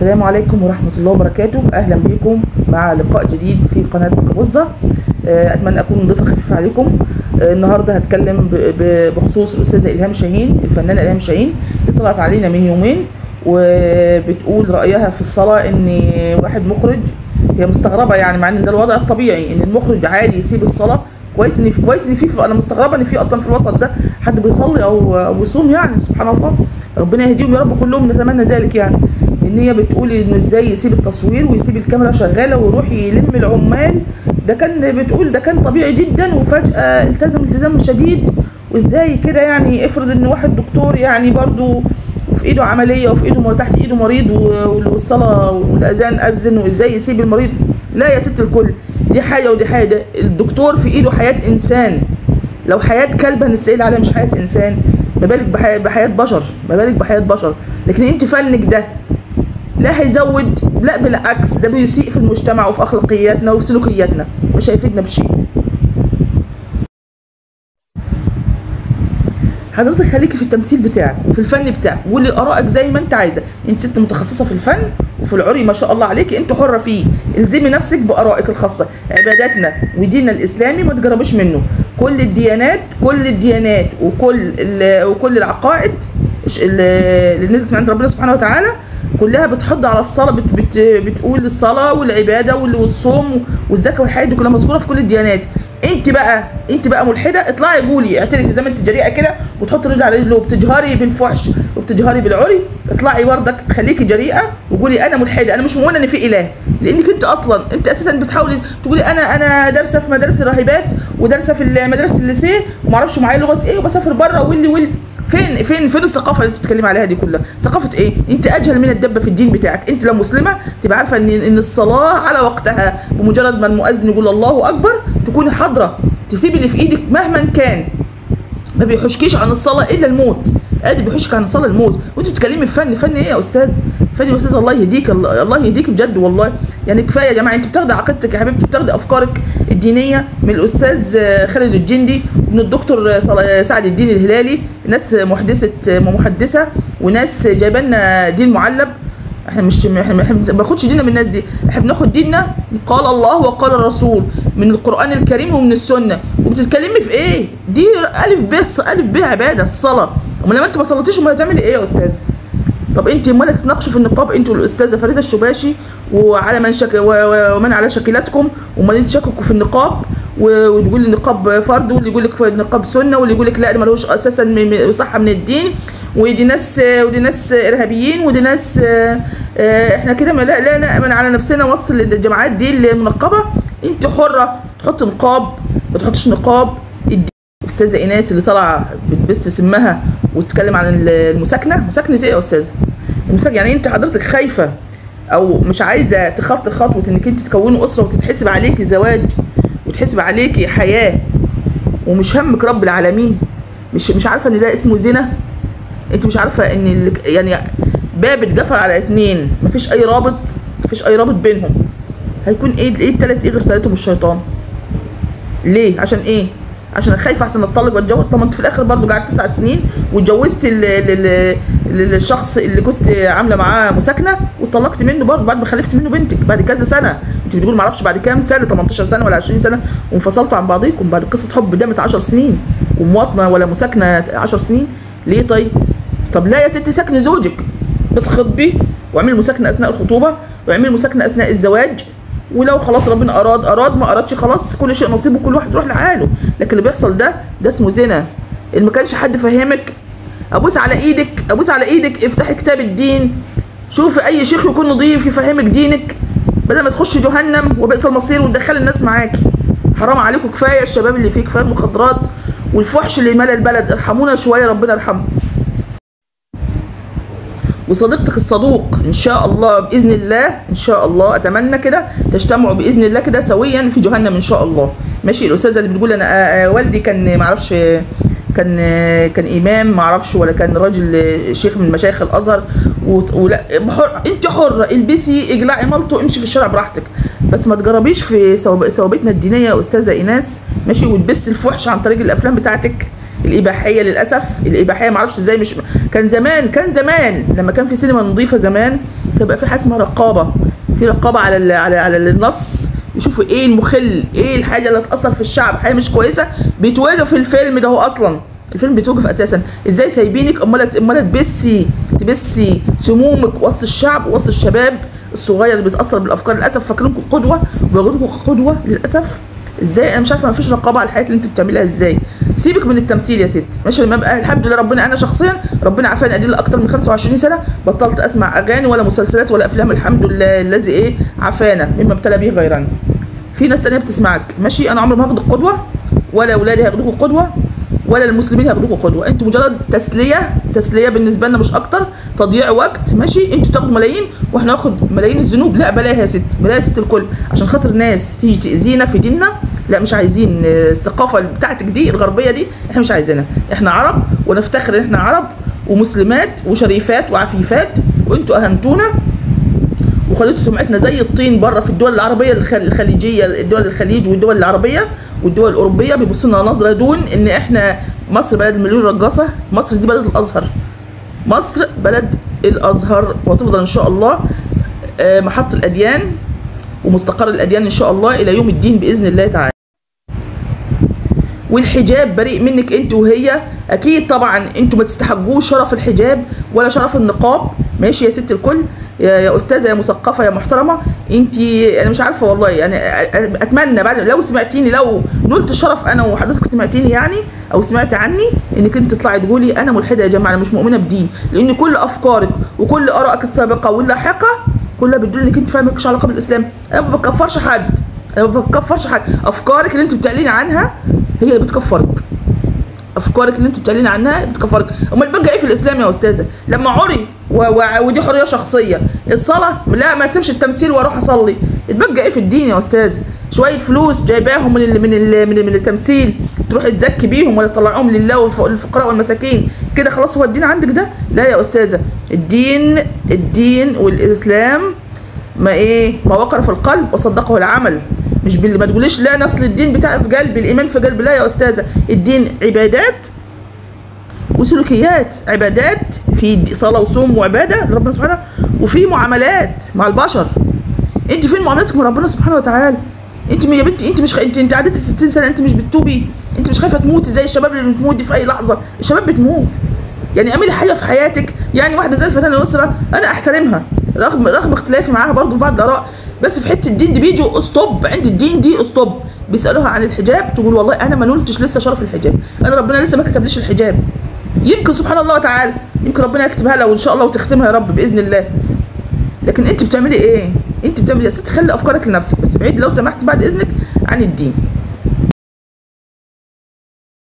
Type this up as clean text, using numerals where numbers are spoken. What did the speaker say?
السلام عليكم ورحمة الله وبركاته. أهلا بكم مع لقاء جديد في قناة بكابوزة. أتمنى أكون ضيفة خفيفة عليكم. النهاردة هتكلم بخصوص الأستاذة إلهام شاهين، الفنانة إلهام شاهين اللي طلعت علينا من يومين وبتقول رأيها في الصلاة إن واحد مخرج، هي مستغربة يعني مع إن ده الوضع الطبيعي إن المخرج عادي يسيب الصلاة. كويس ان في انا مستغربه ان في اصلا في الوسط ده حد بيصلي او بيصوم، يعني سبحان الله، ربنا يهديهم يا رب كلهم، نتمنى ذلك. يعني ان هي بتقول انه ازاي يسيب التصوير ويسيب الكاميرا شغاله ويروح يلم العمال، ده كان بتقول ده كان طبيعي جدا وفجاه التزم التزام شديد. وازاي كده يعني؟ افرض ان واحد دكتور يعني برضو وفي ايده عمليه وفي ايده تحت ايده مريض والصلاه والاذان اذن، وازاي يسيب المريض؟ لا يا ست الكل، دي حاجه ودي حاجه. الدكتور في ايده حياه انسان، لو حياه كلب هنستقيل عليها مش حياه انسان، ما بالك بحياه بشر، ما بالك بحياه بشر. لكن انت فنك ده لا هيزود، لا بالعكس، ده بيسيء في المجتمع وفي اخلاقياتنا وفي سلوكياتنا، مش هيفيدنا بشيء. حضرتك خليكي في التمثيل بتاعك وفي الفن بتاعك وقولي ارائك زي ما انت عايزه. انت ست متخصصه في الفن وفي العري ما شاء الله عليكي، انت حره فيه، الزمي نفسك بارائك الخاصه. عباداتنا وديننا الاسلامي ما تجربش منه. كل الديانات وكل العقائد اللي نزلت من عند ربنا سبحانه وتعالى كلها بتحض على الصلاه، بتقول الصلاه والعباده والصوم والزكاه والحاجات دي كلها مذكوره في كل الديانات. انت بقى ملحده، اطلعي قولي، اعترفي زي ما انت جريئه كده وتحطي رجل على رجل وبتجهري بالفحش وبتجهري بالعري. اطلعي بردك خليكي جريئه وقولي انا ملحده، انا مش مؤمنه ان في اله، لانك انت اساسا بتحاولي تقولي انا دارسه في مدارس الراهبات ودارسه في مدارس الليسيه وما اعرفش معايا لغه ايه وبسافر بره واللي فين الثقافه اللي بتتكلمي عليها دي كلها؟ ثقافه ايه؟ انت اجهل من الدبه في الدين بتاعك. انت لو مسلمه تبقى عارفه ان الصلاه على وقتها، بمجرد ما المؤذن يقول الله اكبر تكوني حاضره، تسيبي اللي في ايدك مهما كان. ما بيحوشكيش عن الصلاه الا الموت، ادي بيحوشك عن الصلاه الموت. وانت بتتكلمي في فن ايه يا استاذ؟ فن يا استاذ، الله يهديك، الله يهديك بجد والله. يعني كفايه يا جماعه، انت بتاخدي عقيدتك يا حبيبتي، بتاخدي افكارك الدينيه من الاستاذ خالد الجندي ومن الدكتور سعد الدين الهلالي، ناس محدثه وناس جايبه لنا دين معلب. احنا ما بناخدش ديننا من الناس دي، احنا بناخد ديننا قال الله وقال الرسول من القران الكريم ومن السنه. وبتتكلمي في ايه؟ دي الف ب عباده الصلاه. امال لما انت ما صليتيش امال هتعملي ايه يا استاذ؟ طب انت امال تتناقشوا في النقاب انت والاستاذه فريده الشباشي وعلى ومن على شكلاتكم، امال انت شككوا في النقاب وتقول النقاب فرض، واللي يقول لك النقاب سنه، واللي يقول لك لا ده ملوش اساسا صحه من الدين، ودي ناس ارهابيين، ودي ناس احنا كده لا نامن على نفسنا وصل الجماعات دي المنقبه. انت حره تحط نقاب ما تحطش نقاب. استاذه ايناس اللي طالعه بتبث سمها وتتكلم عن المساكنه، مساكنه ايه يا استاذه؟ يعني انت حضرتك خايفه او مش عايزه تخطي خطوه انك انت تكوني اسره وتتحسب عليكي زواج وتحسب عليكي حياه، ومش همك رب العالمين؟ مش عارفه ان ده اسمه زنا؟ انت مش عارفه ان يعني باب اتقفل على اتنين، مفيش اي رابط بينهم، هيكون ايه التالت؟ ايه غير تالتهم الشيطان؟ ليه؟ عشان ايه؟ عشان خايفه احسن اتطلق واتجوز؟ طب ما انت في الاخر برضه قعدت 9 سنين واتجوزت للشخص اللي كنت عامله معاه مساكنه واتطلقت منه برضه بعد ما خلفت منه بنتك بعد كذا سنه. انت بتقول ما اعرفش بعد كام سنه، 18 سنه ولا 20 سنه، وانفصلتوا عن بعضيكم بعد قصه حب دامت 10 سنين ومواطنه ولا مساكنه 10 سنين. ليه طيب؟ طب لا يا ستي، سكن زوجك، اتخطبي واعملي مساكنه اثناء الخطوبه واعملي مساكنه اثناء الزواج، ولو خلاص ربنا اراد ما ارادش خلاص كل شيء نصيبه، كل واحد يروح لحاله. لكن اللي بيحصل ده اسمه زنا. اللي ما كانش حد فهمك ابوس على ايدك افتحي كتاب الدين، شوفي اي شيخ يكون نظيف يفهمك دينك بدل ما تخشي جهنم وبئس المصير وتدخلي الناس معاكي. حرام عليكم، كفايه الشباب اللي فيه، كفايه المخدرات والفحش اللي مال البلد. ارحمونا شويه، ربنا يرحمه. وصديقتك الصدوق ان شاء الله باذن الله، ان شاء الله اتمنى كده تجتمعوا باذن الله كده سويا في جهنم ان شاء الله. ماشي. الاستاذه اللي بتقول انا والدي كان ما اعرفش كان امام ما اعرفش ولا كان راجل شيخ من مشايخ الازهر، ولا انت حره، البسي اجلعي ملطو امشي في الشارع براحتك، بس ما تجربيش في ثوابتنا الدينيه يا استاذه ايناس. ماشي. وتبثي الفحش عن طريق الافلام بتاعتك. الاباحيه للاسف. الاباحيه معرفش ازاي، مش كان زمان لما كان في سينما نظيفه زمان تبقى في حاجه اسمها رقابه، في رقابه على النص، يشوفوا ايه المخل، ايه الحاجه اللي هتاثر في الشعب، حاجه مش كويسه بيتوقف الفيلم ده. هو اصلا الفيلم بيتوقف اساسا. ازاي سايبينك امال تبسي سمومك وسط الشعب وسط الشباب الصغير اللي بيتاثر بالافكار. للاسف فاكرينكم قدوه وبياخدوكم قدوه للاسف. ازاي؟ انا مش عارفه، ما فيش رقابه على الحاجات اللي انت بتعملها ازاي. سيبك من التمثيل يا ست ماشي. لما ابقى الحمد لله ربنا، انا شخصيا ربنا عافاني ادله اكتر من 25 سنه بطلت اسمع اغاني ولا مسلسلات ولا افلام، الحمد لله الذي ايه عافانا مما ابتلى به غيرنا. في ناس تانيه بتسمعك ماشي، انا عمري ما هاخدك قدوه ولا اولادي هياخدوكوا قدوه ولا المسلمين هياخدوكوا قدوه. انتوا مجرد تسليه بالنسبه لنا مش اكتر، تضييع وقت ماشي. انتوا تاخدوا ملايين واحنا ناخد ملايين الذنوب. لا بلاها يا ست، بلاها يا ست الكل، عشان خاطر ناس تيجي تاذينا في ديننا. لا مش عايزين الثقافه بتاعتك دي الغربيه دي، احنا مش عايزينها. احنا عرب ونفتخر ان احنا عرب ومسلمات وشريفات وعفيفات، وانتوا اهنتونا وخليتوا سمعتنا زي الطين بره في الدول العربيه الخليجيه، الدول الخليج والدول العربيه والدول الاوروبيه بيبصوا لنا نظره دون ان احنا مصر بلد المليون رقاصه. مصر دي بلد الازهر، مصر بلد الازهر، وتفضل ان شاء الله محط الاديان ومستقر الاديان ان شاء الله الى يوم الدين باذن الله تعالى. والحجاب بريء منك انت وهي، اكيد طبعا انتوا ما تستحقوش شرف الحجاب ولا شرف النقاب ماشي يا ست الكل. يا استاذه يا مثقفه يا محترمه انت، انا مش عارفه والله يعني. اتمنى بعد لو سمعتيني، لو نلت الشرف انا وحضرتك سمعتيني يعني او سمعتي عني، انك انت تطلعي تقولي انا ملحده يا جماعه، انا مش مؤمنه بدين. لان كل افكارك وكل ارائك السابقه واللاحقه كلها بتدل انك انت فاهمه مالكش علاقه بالاسلام. انا ما بكفرش حد، افكارك اللي انت بتعلني عنها هي اللي بتكفرك. افكارك اللي انت بتعلني عنها بتكفرك. امال بقى ايه في الاسلام يا استاذه؟ لما عري ودي حريه شخصيه، الصلاه لا ما اسيبش التمثيل واروح اصلي، اتبقى ايه في الدين يا استاذه؟ شويه فلوس جايباهم من التمثيل تروح تزكي بيهم ولا تطلعوهم لله والفقراء والمساكين كده خلاص هو الدين عندك ده؟ لا يا استاذه، الدين والاسلام ما وقر في القلب وصدقه العمل. مش ما تقوليش لا نصل الدين بتاع في قلبي، الايمان في قلبي. لا يا استاذه، الدين عبادات وسلوكيات. عبادات في صلاه وصوم وعباده لربنا سبحانه، وفي معاملات مع البشر. انت فين معاملاتك مع ربنا سبحانه وتعالى؟ انت يا بنتي انت مش انت عديتي 60 سنه، انت مش بتتوبي؟ انت مش خايفه تموتي زي الشباب اللي بتموت دي في اي لحظه؟ الشباب بتموت. يعني اعملي حاجه في حياتك. يعني واحده زي الفنانه يسرا انا احترمها رغم اختلافي معاها برضه في بعض الاراء، بس في حته الدين دي بيجوا اسطوب عند الدين دي اسطوب. بيسالوها عن الحجاب تقول والله انا ما نلتش لسه شرف الحجاب، انا ربنا لسه ما كتبليش الحجاب. يمكن سبحان الله تعالى يمكن ربنا يكتبها لها وان شاء الله وتختمها يا رب باذن الله. لكن انت بتعملي ايه؟ انت بتعملي يا ست خلي افكارك لنفسك، بس بعيد لو سمحت بعد اذنك عن الدين.